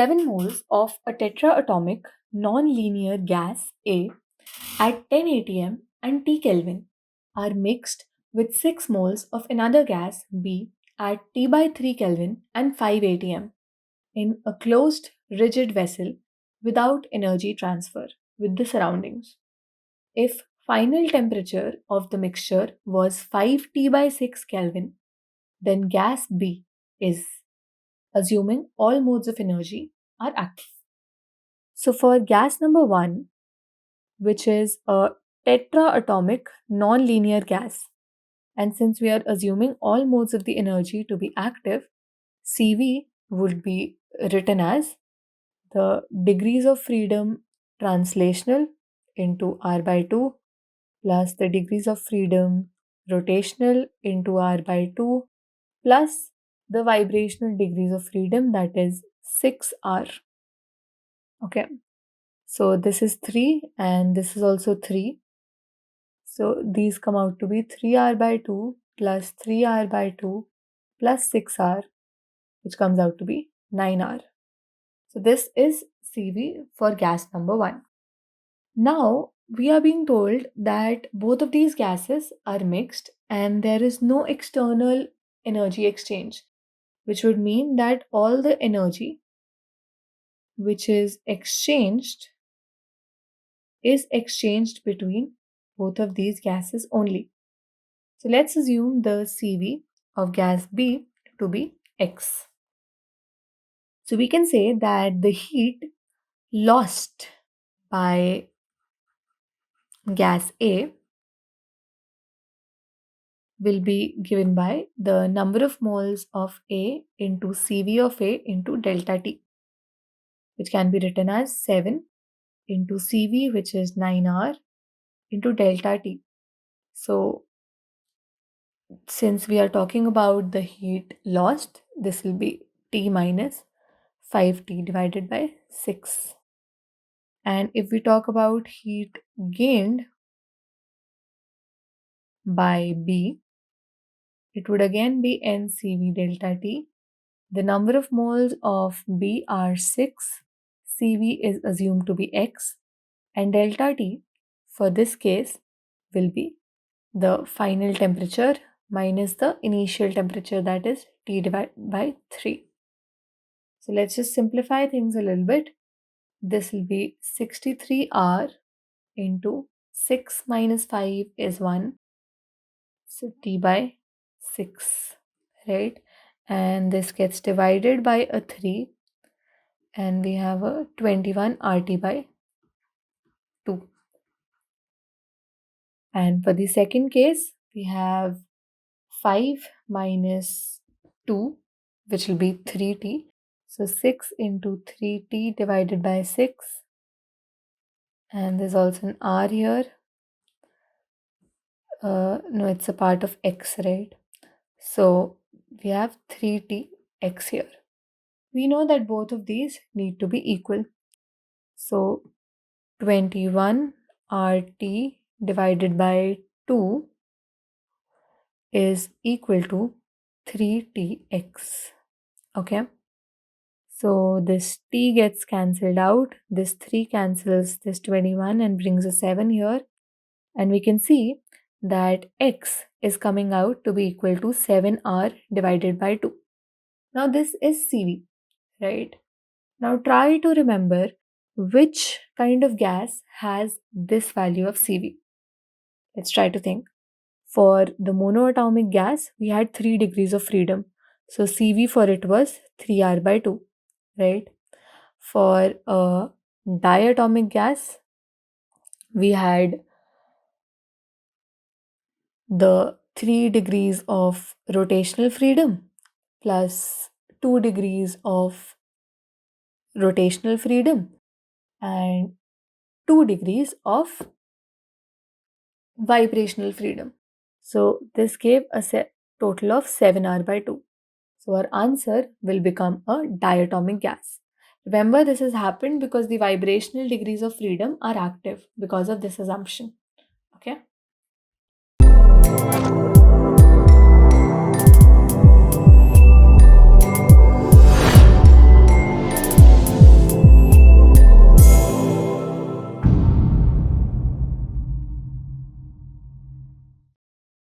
7 moles of a tetraatomic non-linear gas A at 10 atm and T Kelvin are mixed with 6 moles of another gas B at T by 3 Kelvin and 5 atm in a closed, rigid vessel without energy transfer with the surroundings. If final temperature of the mixture was 5 T by 6 Kelvin, then gas B is, assuming all modes of energy are active. So for gas number 1, which is a tetraatomic non-linear gas, and since we are assuming all modes of the energy to be active, CV would be written as the degrees of freedom translational into R by 2 plus the degrees of freedom rotational into R by 2 plus the vibrational degrees of freedom, that is 6R. Okay, so this is 3 and this is also 3. So these come out to be 3R by 2 plus 3R by 2 plus 6R, which comes out to be 9R. So this is CV for gas number 1. Now we are being told that both of these gases are mixed and there is no external energy exchange, which would mean that all the energy which is exchanged between both of these gases only. So let's assume the CV of gas B to be X. So we can say that the heat lost by gas A will be given by the number of moles of A into CV of A into delta T, which can be written as 7 into CV, which is 9R, into delta T. So since we are talking about the heat lost, this will be T minus 5T divided by 6. And if we talk about heat gained by B, it would again be NCV delta T. The number of moles of B are 6, CV is assumed to be X, and delta T for this case will be the final temperature minus the initial temperature, that is T divided by 3. So let's just simplify things a little bit. This will be 63R into 6 minus 5 is 1, so T by 6, right? And this gets divided by a 3 and we have a 21 RT by 2. And for the second case, we have 5 minus 2, which will be 3T. So 6 into 3T divided by 6. And there's also an R here. No, it's a part of X, right? So we have 3Tx here. We know that both of these need to be equal. So 21 RT divided by 2 is equal to 3Tx. Okay. So this T gets cancelled out. This 3 cancels this 21 and brings a 7 here. And we can see that X is coming out to be equal to 7R divided by 2. Now this is CV, right? Now try to remember which kind of gas has this value of CV. Let's try to think. For the monoatomic gas, we had 3 degrees of freedom. So CV for it was 3R by 2, right? For a diatomic gas, we had the 3 degrees of rotational freedom plus 2 degrees of rotational freedom and 2 degrees of vibrational freedom. So this gave a total of 7R by 2. So our answer will become a diatomic gas. Remember, this has happened because the vibrational degrees of freedom are active because of this assumption. Okay.